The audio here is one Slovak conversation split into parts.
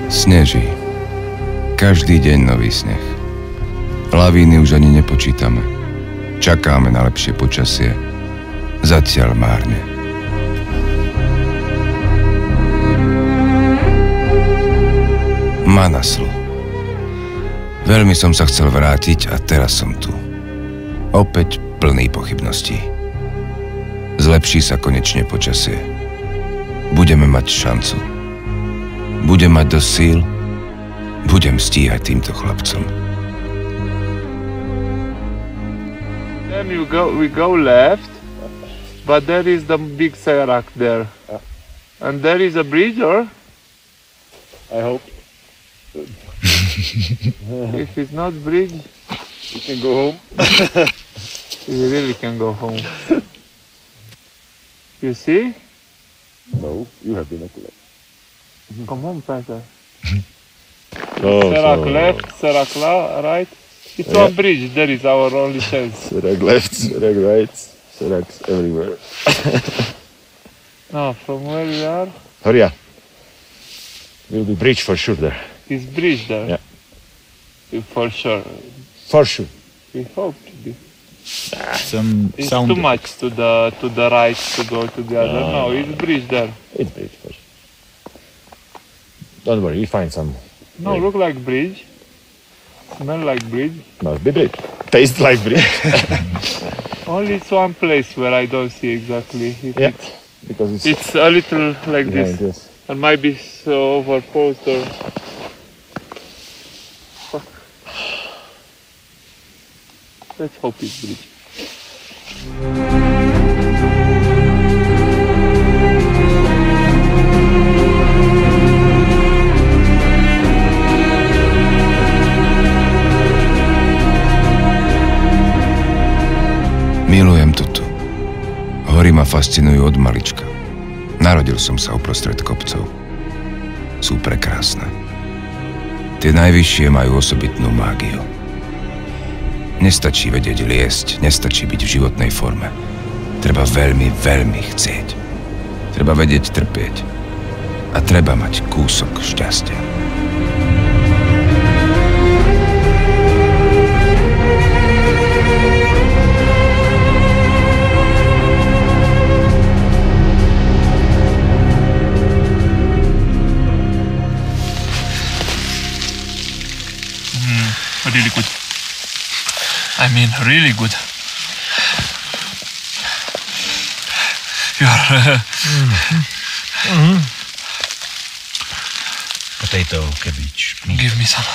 Sneží. Každý deň nový sneh. Lavíny už ani nepočítame. Čakáme na lepšie počasie. Zatiaľ márne. Manaslu. Veľmi som sa chcel vrátiť a teraz som tu. Opäť plný pochybností. Zlepší sa konečne počasie. Budeme mať šancu. Budem mať dosť síl. Budem stíhať týmto chlapcom. Then we go left, but there is the big Serac there. And there is a bridge, or? I hope. If it's not bridge, You can go home. we really can go home. You see? No, you have binoculars. Come on, Peter. Oh, Serac left, Serac right. It's one bridge, there is our only chance. Serac left, Serac right, Serac everywhere. Now, from where we are, Horia. Will be bridge for sure there. is bridge there. Yeah. For sure. For sure. We hope to be. Some It's sound. too much to the right to go to the other. No, it's bridge there. It's bridge for sure. Don't worry, you find some. No, Right. look like bridge. Smell like bridge. Must be bridge. Taste like bridge. Only it's one place where I don't see exactly. Yeah. Because It's a little like behind this. this. And might be so overposed or... Fuck. Let's hope it's bridge. Milujem to tu. Hory ma fascinujú od malička. Narodil som sa uprostred kopcov. Sú prekrásne. Tie najvyššie majú osobitnú mágiu. Nestačí vedieť liesť, nestačí byť v životnej forme. Treba veľmi, veľmi chcieť. Treba vedieť trpieť. A treba mať kúsok šťastia. Really good. I mean, really good. You're... Potato, cabbage. Give me some.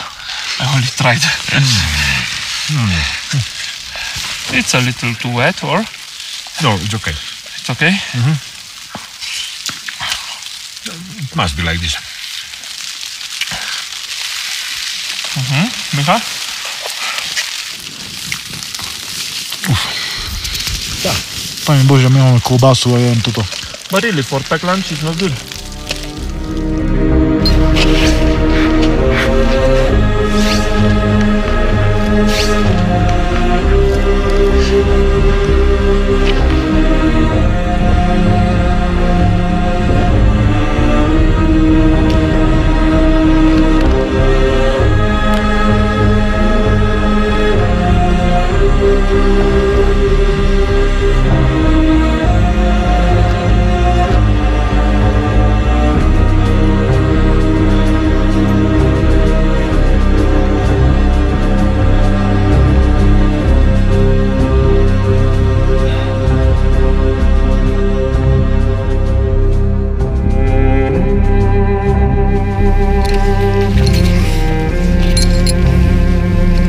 I only tried. It's a little too wet, or? No, it's okay. It's okay? It must be like this. Michal? Pane Bože, my máme klobásu a jem toto. But really, for pack lunch, it's not good.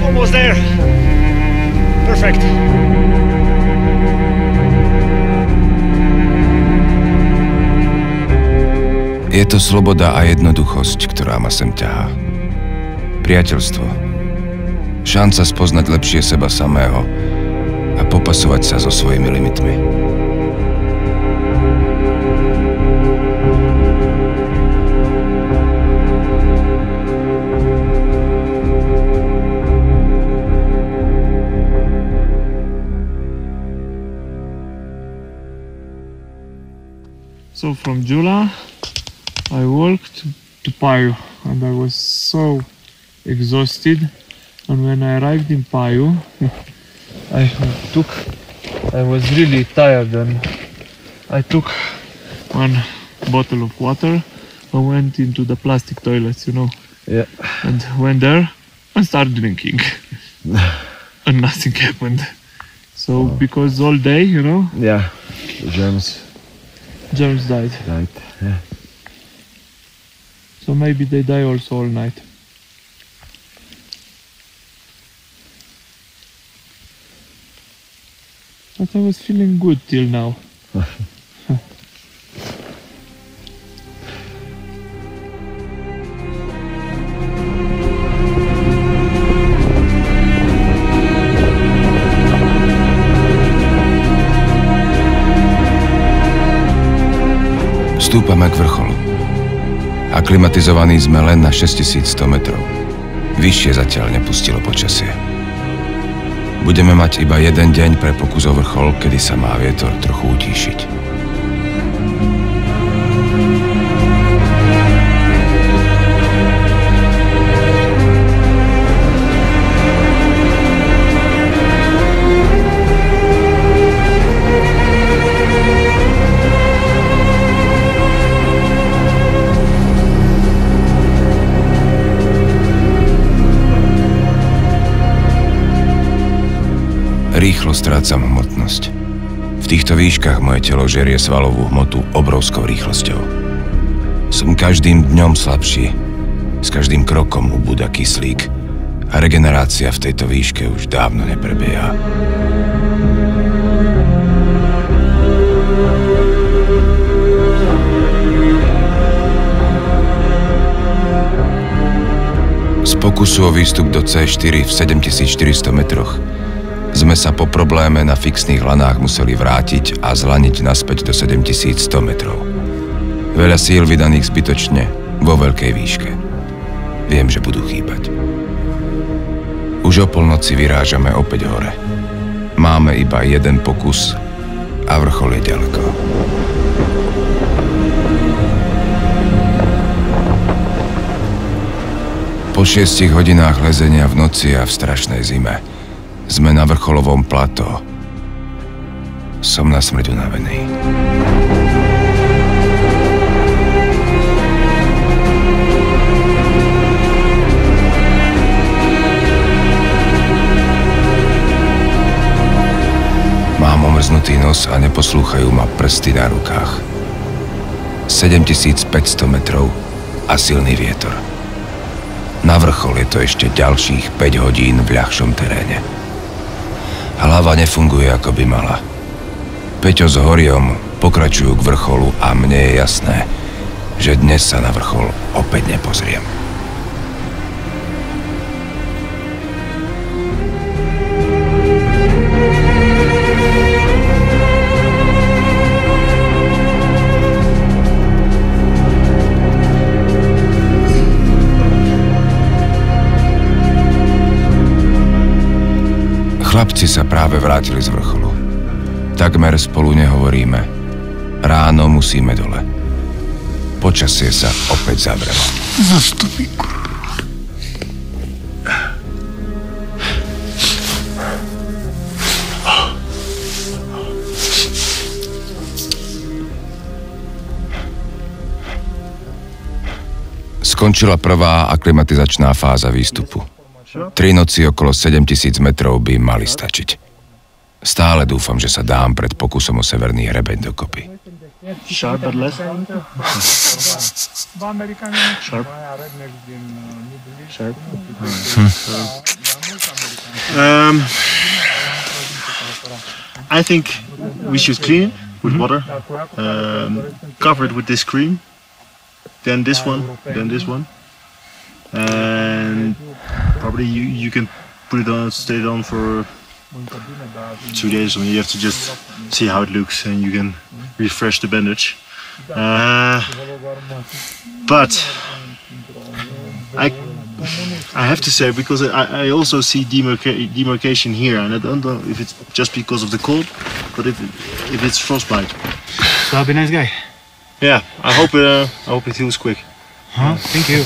Almost there. Perfect. Je to sloboda a jednoduchosť, ktorá ma sem ťahá. Priateľstvo. Šanca spoznať lepšie seba samého a popasovať sa so svojimi limitmi. So from Jula, I walked to Paju, and I was so exhausted. And when I arrived in Paju, I was really tired, and I took one bottle of water and went into the plastic toilets, you know. Yeah. And went there and started drinking. And nothing happened. So because all day, you know, Yeah. The germs died. died. Yeah. So maybe they die also all night. But I was feeling good till now. Stúpame k vrcholu. Aklimatizovaní sme len na 6100 metrov. Vyššie zatiaľ nepustilo počasie. Budeme mať iba jeden deň pre pokus o vrchol, kedy sa má vietor trochu utíšiť. Rýchlo strácam hmotnosť. V týchto výškach moje telo žerie svalovú hmotu obrovskou rýchlosťou. Som každým dňom slabší, s každým krokom ubúda kyslík a regenerácia v tejto výške už dávno neprebieha. Z pokusu o výstup do C4 v 7400 metroch sme sa po probléme na fixných lanách museli vrátiť a zlaniť naspäť do 7100 metrov. Veľa síl vydaných zbytočne vo veľkej výške. Viem, že budú chýbať. Už o polnoci vyrážame opäť hore. Máme iba jeden pokus a vrchol je ďaleko. Po 6 hodinách lezenia v noci a v strašnej zime sme na vrcholovom plató. Som na smrť unavený. Mám omrznutý nos a neposlúchajú ma prsty na rukách. 7500 metrov a silný vietor. Na vrchol je to ešte ďalších 5 hodín v ľahšom teréne. Hlava nefunguje, ako by mala. Peťo s Horiom pokračujú k vrcholu a mne je jasné, že dnes sa na vrchol opäť nepozriem. Chlapci sa práve vrátili z vrcholu. Takmer spolu nehovoríme. Ráno musíme dole. Počasie sa opäť zavrelo. Zastupí, Skončila prvá aklimatizačná fáza výstupu. 3 noci okolo 7000 metrov by mali stačiť. Stále dúfam, že sa dám pred pokusom o severný hrebeň dokopy. Sharp but less? Sharp? Sharp? I think we should clean it with water, cover it with this cream, then this one, then this one. And probably you can put it on, stay it on for 2 days. I mean, you have to just see how it looks, and you can refresh the bandage. But I have to say, because I also see demarcation here, and I don't know if it's just because of the cold, but if it's frostbite. So I'll be a nice guy. Yeah, I hope it heals quick. Thank you.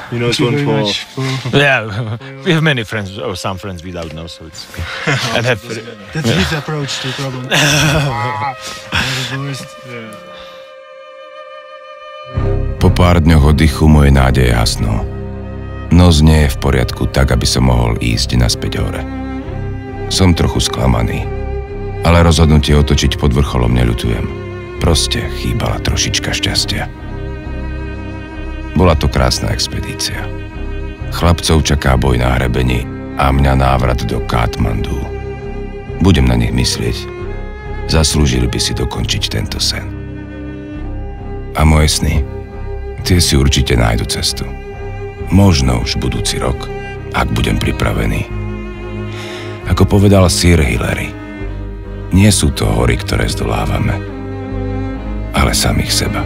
You know, it's Thank one you very for. much. Yeah, we have many friends, or some friends without now, so it's okay. And have. That's his approach to problem. The worst. Po pár dňoch oddychu moje nádeje hasnú. Nos nie je v poriadku tak, aby som mohol ísť naspäť hore. Som trochu sklamaný, ale rozhodnutie otočiť pod vrcholom neľutujem. Proste chýbala trošička šťastia. Bola to krásna expedícia. Chlapcov čaká boj na hrebení a mňa návrat do Katmandu. Budem na nich myslieť. Zaslúžili by si dokončiť tento sen. A moje sny? Tie si určite nájdu cestu. Možno už budúci rok, ak budem pripravený. Ako povedal Sir Hilary, nie sú to hory, ktoré zdolávame, ale samých seba.